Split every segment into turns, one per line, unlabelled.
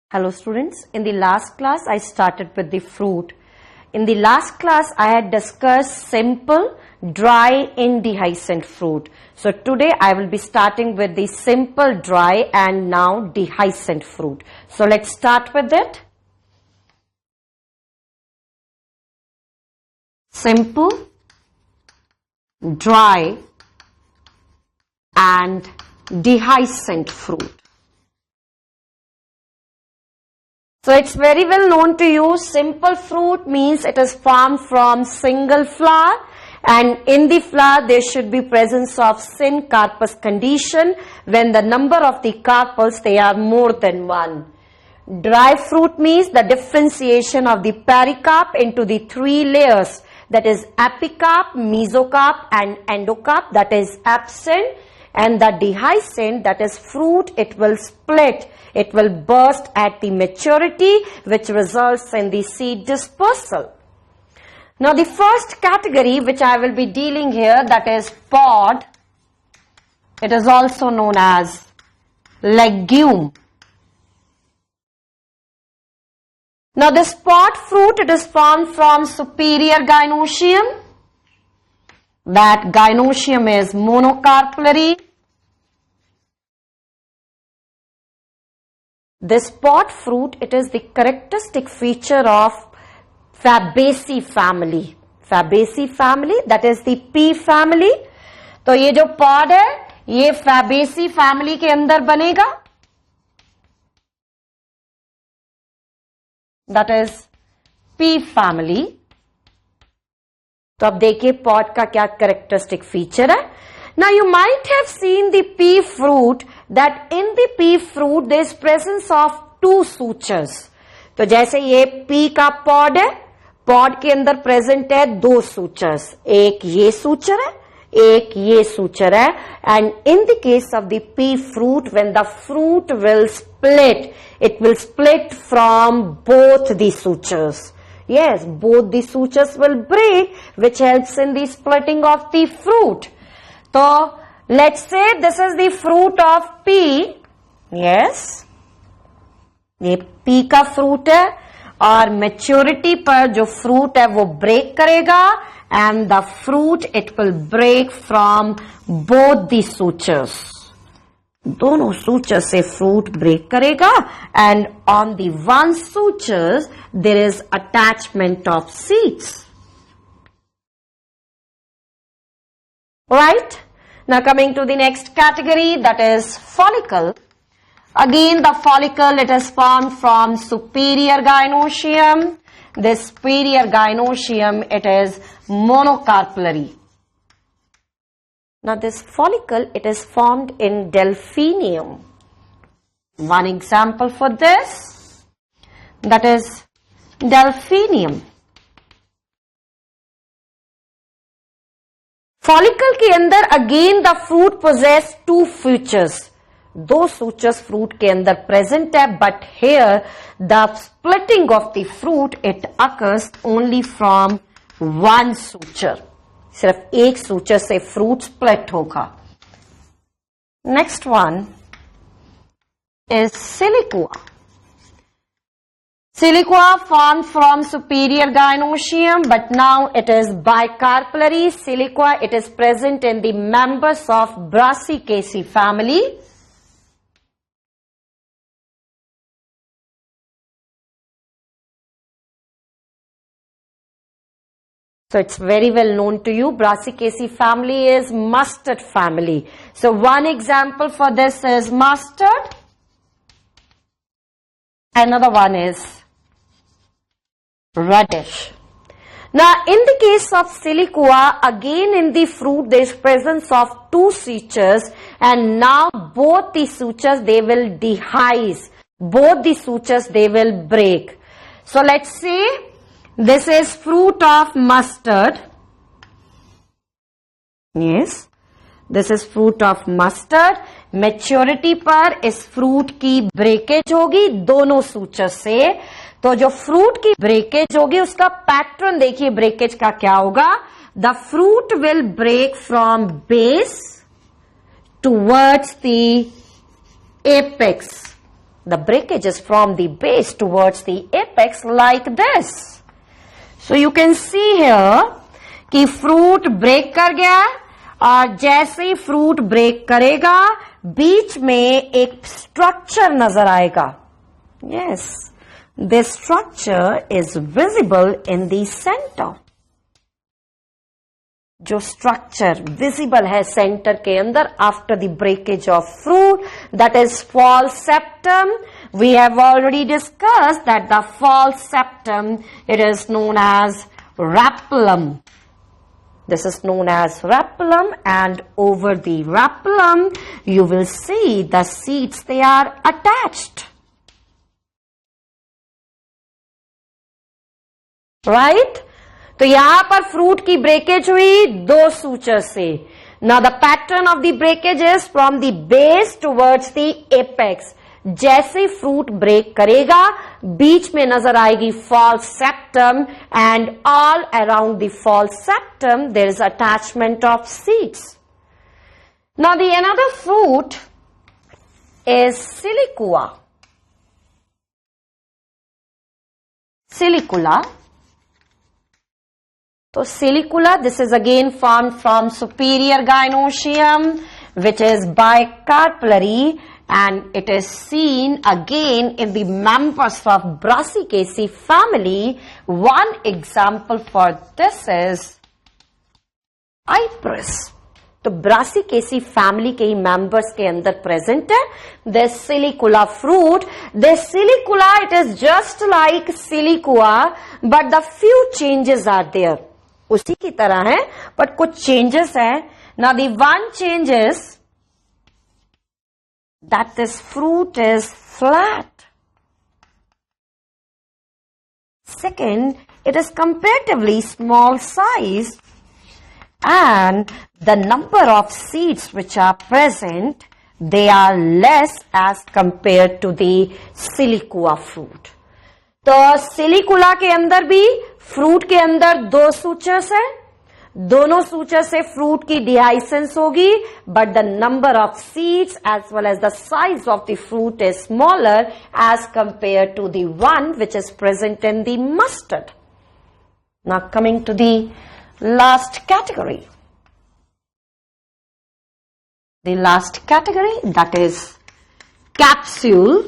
Hello students, in the last class I started with the fruit. In the last class I had discussed simple, dry, indehiscent fruit. So today I will be starting with the simple, dry and now dehiscent fruit. So let's start with it. Simple, dry and dehiscent fruit. So it's very well known to you, simple fruit means it is formed from single flower and in the flower there should be presence of syncarpous condition when the number of the carpels they are more than one. Dry fruit means the differentiation of the pericarp into the three layers, that is epicarp, mesocarp and endocarp, that is absent, and the dehiscent, that is fruit, it will split. It will burst at the maturity, which results in the seed dispersal. Now the first category which I will be dealing here, that is pod. It is also known as legume. Now this pod fruit, it is formed from superior gynoecium. That gynoecium is monocarpellary. This pod fruit, it is the characteristic feature of Fabaceae family. Fabaceae family, that is the pea family. तो ये जो pod है, ये Fabaceae family के अंदर बनेगा. That is pea family. तो अब देखिए pod का क्या characteristic feature है. Now you might have seen the pea fruit, that in the pea fruit there is presence of two sutures. तो जैसे ये pea का pod है, pod के अंदर present है दो sutures. एक ये suture है, एक ये suture है. And in the case of the pea fruit, when the fruit will split, it will split from both the sutures. Yes, both the sutures will break, which helps in the splitting of the fruit. So, let's say this is the fruit of pea. Yes, ये pea का fruit है और maturity पर जो fruit है वो break करेगा and the fruit it will break from both the sutures. दोनों sutures से fruit break करेगा and on the one sutures there is attachment of seeds. Right? Now coming to the next category, that is follicle. Again the follicle, it is formed from superior gynoecium. This superior gynoecium, it is monocarpellary. Now this follicle, it is formed in delphinium. One example for this, that is delphinium. Follicle के अंदर again the fruit possess two features. दो sutures fruit के अंदर present है, but here the splitting of the fruit it occurs only from one suture. सिर्फ एक suture से fruit split होगा. Next one is siliqua. Siliqua formed from superior gynoecium, but now it is bicarpellary. Siliqua, it is present in the members of Brassicaceae family. So it's very well known to you, Brassicaceae family is mustard family. So one example for this is mustard. Another one is radish. Now in the case of siliqua, again in the fruit there is presence of two sutures and now both the sutures they will dehisce. Both the sutures they will break. So let's say this is fruit of mustard. Yes, this is fruit of mustard. Maturity पर इस fruit की breakage होगी दोनों sutures से. तो जो fruit की breakage होगी उसका pattern देखिए breakage का क्या होगा. The fruit will break from base towards the apex. The breakage is from the base towards the apex like this. So you can see here कि फ्रूट ब्रेक कर गया और जैसे ही फ्रूट ब्रेक करेगा बीच में एक स्ट्रक्चर नजर आएगा. Yes, this structure is visible in the center. जो स्ट्रक्चर विजिबल है सेंटर के अंदर after the breakage of fruit, that is false septum. We have already discussed that the false septum it is known as replum. This is known as rapulum, and over the rapulum you will see the seeds, they are attached. Right? तो यहां पर fruit की breakage हुई दो suture से. Now the pattern of the breakage is from the base towards the apex. जैसे fruit break करेगा बीच में नजर आएगी false septum, and all around the false septum there is attachment of seeds. Now the another fruit is siliqua. Silicula. So silicula, this is again formed from superior gynoecium, which is bicarpellary, and it is seen again in the members of Brassicaceae family. One example for this is Cypress. तो Brassicaceae family के ही members के अंदर present है this silicula fruit. This silicula, it is just like silicua, but the few changes are there. उसी की तरह है but कुछ चेंजेस है. Now the one change is that this fruit is flat. Second, it is comparatively small size and the number of seeds which are present, they are less as compared to the silicua fruit. तो सिलिकुला के अंदर भी fruit के अंदर दो sutures है. दोनों suture से फ्रूट की डिहाइसेंस होगी, but the number of seeds as well as the size of the fruit is smaller as compare to the one which is present in the mustard. Now coming to the last category. The last category, that is capsule.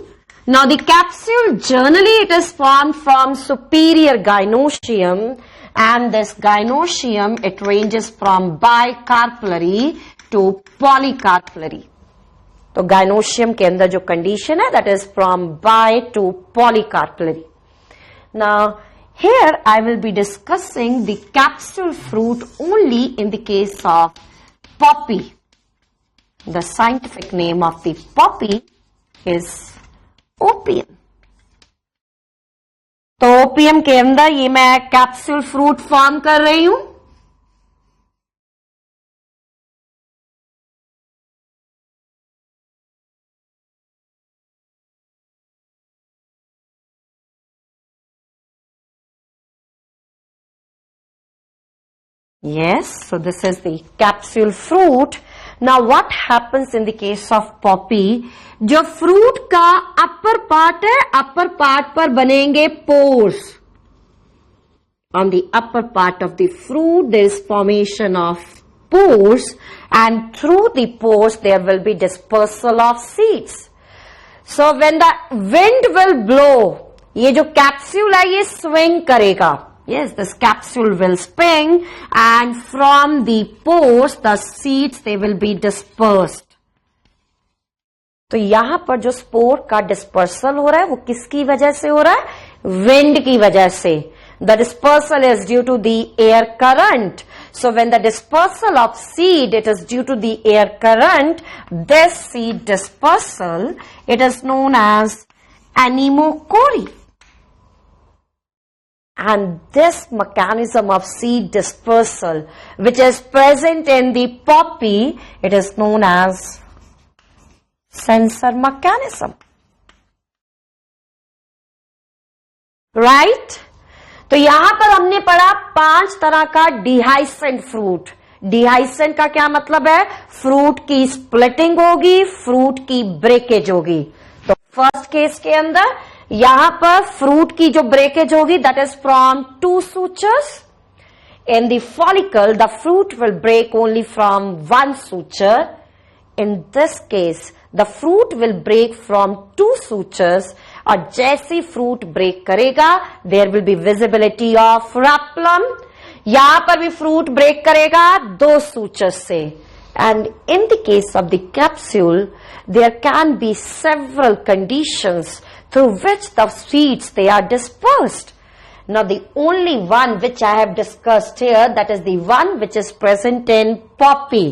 Now the capsule, generally it is formed from superior gynoecium, and this gynoecium it ranges from bicarpellary to polycarpellary. तो gynoecium के अंदर जो condition है that is from bi to polycarpellary. Now here I will be discussing the capsule fruit only in the case of poppy. The scientific name of the poppy is opium. तो opium के अंदर ये मैं capsule fruit form कर रही हूं. Yes, so this is the capsule fruit. Now what happens in the case of poppy? जो fruit का अपर पार्ट है, अपर पार्ट पर बनेंगे pores. On the upper part of the fruit there is formation of pores, and through the pores there will be dispersal of seeds. So when the wind will blow, ये जो capsule है ये swing करेगा. Yes, this capsule will spin, and from the pores, the seeds they will be dispersed. तो यहां पर जो spore का डिस्पर्सल हो रहा है वो किसकी वजह से हो रहा है? विंड की वजह से. The dispersal is due to the air current. So when the dispersal of seed it is due to the air current, this seed dispersal it is known as anemochory. And this mechanism of seed dispersal which is present in the poppy, it is known as sensor mechanism. Right? तो यहां पर हमने पढ़ा 5 तरह का डिहाइसेंट fruit. डिहाइसेंट का क्या मतलब है? फ्रूट की स्प्लिटिंग होगी, फ्रूट की ब्रेकेज होगी. तो फर्स्ट केस के अंदर यहां पर फ्रूट की जो ब्रेकेज होगी that is from 2 sutures. In the follicle, the fruit will break only from 1 suture. In this case, the fruit will break from 2 sutures. और जैसे फ्रूट ब्रेक करेगा there will be visibility of rapulum. यहां पर भी fruit break करेगा 2 sutures से. And in the case of the capsule, there can be several conditions through which the seeds they are dispersed. Now the only one which I have discussed here, that is the one which is present in poppy.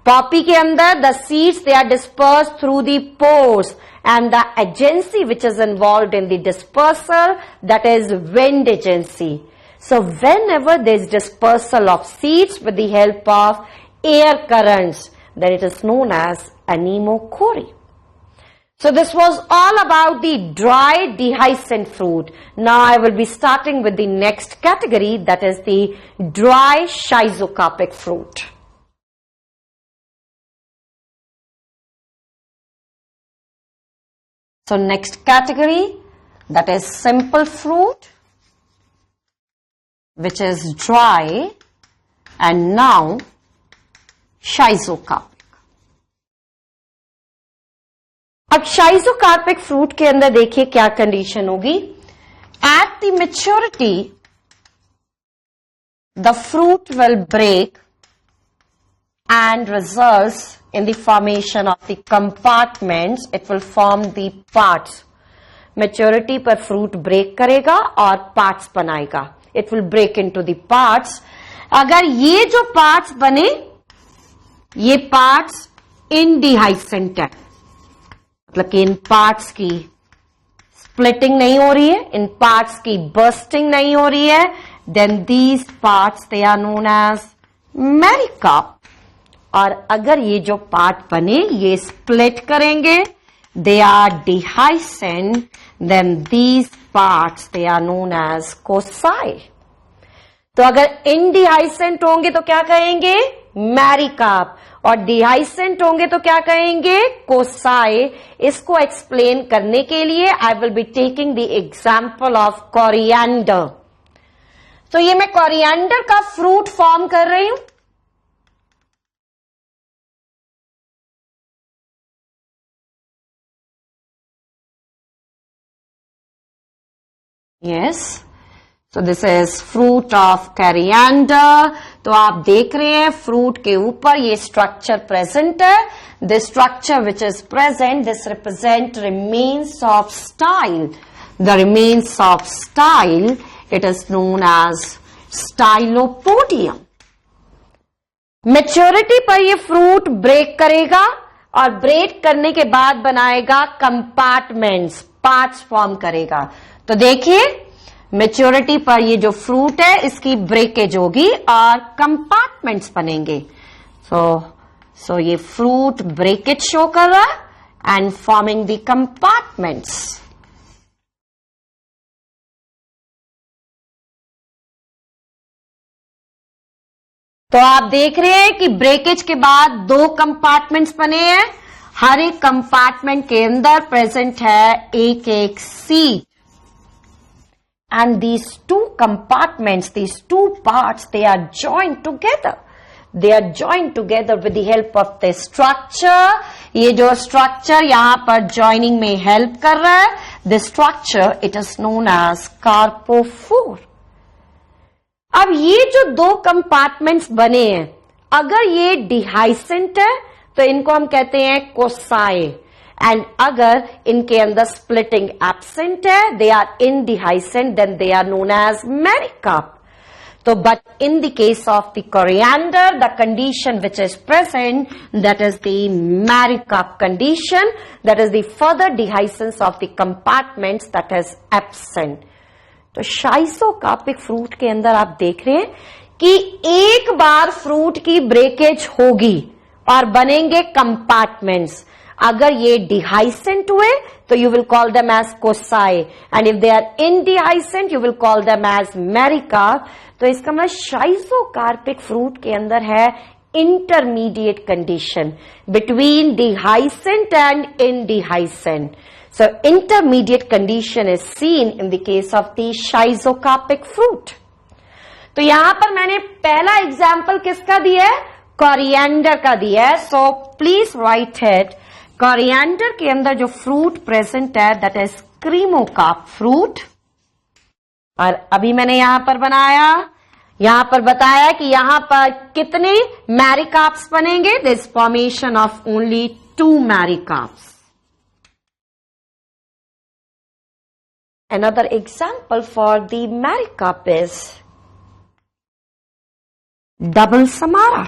Poppy के अंदर the seeds they are dispersed through the pores, and the agency which is involved in the dispersal, that is wind agency. So whenever there is dispersal of seeds with the help of air currents, then it is known as anemochory. So this was all about the dry dehiscent fruit. Now I will be starting with the next category, that is the dry schizocarpic fruit. So next category, that is simple fruit, which is dry, and now schizocarpic. अब schizocarpic fruit के अंदर देखिए क्या condition होगी. At the maturity, the fruit will break and results in the formation of the compartments. It will form the parts. Maturity पर fruit break करेगा और parts बनाएगा. It will break into the parts. अगर ये जो parts बने, ये parts indehiscent है, मतलब कि इन पार्ट्स की स्प्लिटिंग नहीं हो रही है, इन पार्ट्स की बर्स्टिंग नहीं हो रही है, then these parts they are known as mericarp. और अगर ये जो पार्ट बने ये स्प्लिट करेंगे, they are dehiscent, then these parts they are known as cocci. तो अगर इनडिहाइसेंट होंगे तो क्या कहेंगे? मैरिकार्प. और डिहाइसेंट होंगे तो क्या कहेंगे? कोसाई. इसको एक्सप्लेन करने के लिए I will be taking the example of coriander. तो ये मैं कोरिएंडर का फ्रूट फॉर्म कर रही हूं. Yes, so this is fruit of coriander. तो आप देख रहे हैं फ्रूट के ऊपर ये स्ट्रक्चर प्रेजेंट है. This structure which is present, this represent remains of style. The remains of style, it is known as stylopodium. Maturity पर ये फ्रूट ब्रेक करेगा और ब्रेक करने के बाद बनाएगा कंपार्टमेंट्स, पार्ट्स फॉर्म करेगा. तो देखिए मेच्योरिटी पर ये जो फ्रूट है इसकी ब्रेकेज होगी और कंपार्टमेंट्स बनेंगे. सो ये फ्रूट ब्रेकेज शो कर रहा है एंड फॉर्मिंग द कंपार्टमेंट्स. तो आप देख रहे हैं कि ब्रेकेज के बाद 2 कंपार्टमेंट्स बने हैं. हर एक कंपार्टमेंट के अंदर प्रेजेंट है एक एक seed. And these 2 compartments, these 2 parts, they are joined together. They are joined together with the help of the structure. ये जो structure यहाँ पर joining में help कर रहा है, this structure it is known as carpophore. अब ये जो 2 compartments बने हैं, अगर ये dehiscent है तो इनको हम कहते हैं कोसाई. एंड अगर इनके अंदर स्प्लिटिंग एब्सेंट है, they are indehiscent, then they are known as mericarp. तो but in the case of the coriander, the condition which is present, that is the mericarp condition, that is the further dehiscence of the compartments that is absent. तो schizocarpic fruit के अंदर आप देख रहे हैं कि एक बार फ्रूट की ब्रेकेज होगी और बनेंगे कंपार्टमेंट्स. अगर ये डिहाइसेंट हुए तो you will call them as cocci, and if they are indehiscent you will call them as mericarp. तो इसका मतलब शाइसोकार्पिक फ्रूट के अंदर है intermediate condition between dehiscent and indehiscent. So intermediate condition is seen in the case of the schizocarpic fruit. तो यहां पर मैंने पहला एग्जाम्पल किसका दिया है? कोरिएंडर का दिया है. So please right it. Coriander के अंदर जो फ्रूट प्रेजेंट है दैट इज क्रीमोकार्प फ्रूट. और अभी मैंने यहां पर बनाया, यहां पर बताया कि यहां पर कितने मैरिकार्प्स बनेंगे. This formation of only 2 मैरिकार्प्स. Another example for the maricarp is double samara.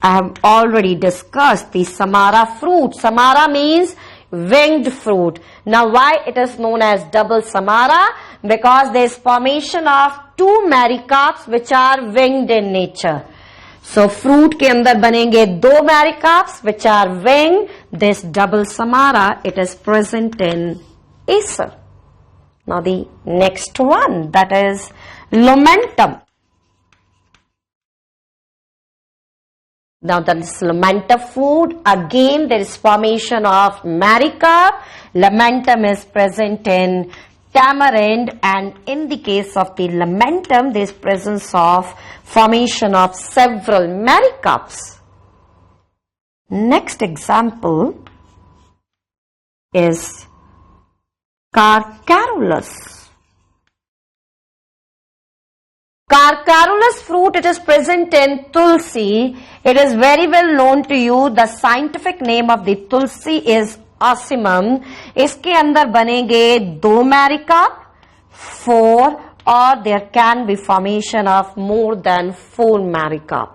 I have already discussed the samara fruit. Samara means winged fruit. Now why it is known as double samara? Because there is formation of 2 maricarps which are winged in nature. So fruit के अंदर बनेंगे 2 maricarps which are winged. This double samara, it is present in Acer. Now the next one, that is Lumentum. Now that is Lumentum fruit. Again there is formation of maricarp. Lumentum is present in tamarind, and in the case of the Lumentum there is presence of formation of several maricarps. Next example is Carcarulus. Carcarulus fruit, it is present in tulsi. It is very well known to you. The scientific name of the tulsi is Ocimum. इसके अंदर बनेंगे 2 मैरिकार्प, 4, और there can be formation of more than 4 मैरिकार्प.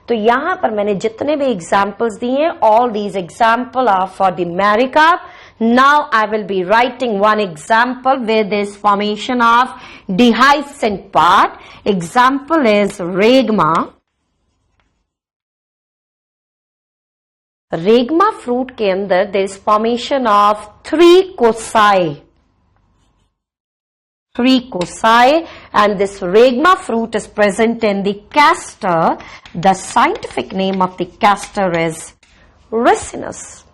तो यहां पर मैंने जितने भी एग्जाम्पल्स दिए, all these example are for the maricarp. Now I will be writing one example where there is formation of dehiscent part. Example is regma. Regma fruit के अंदर there is formation of 3 cocci. 3 cocci, and this regma fruit is present in the castor. The scientific name of the castor is ricinus.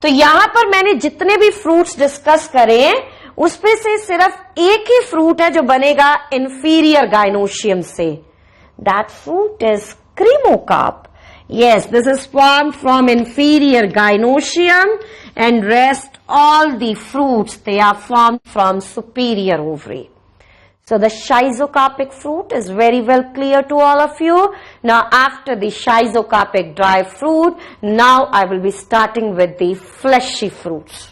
तो यहां पर मैंने जितने भी fruits discuss करे उसमें से सिर्फ एक ही फ्रूट है जो बनेगा इंफीरियर गाइनोशियम से. That fruit is cremocarp. Yes, this is formed from inferior gynoecium, and rest all the fruits, they are formed from superior ovary. So the schizocarpic fruit is very well clear to all of you. Now after the schizocarpic dry fruit, now I will be starting with the fleshy fruits.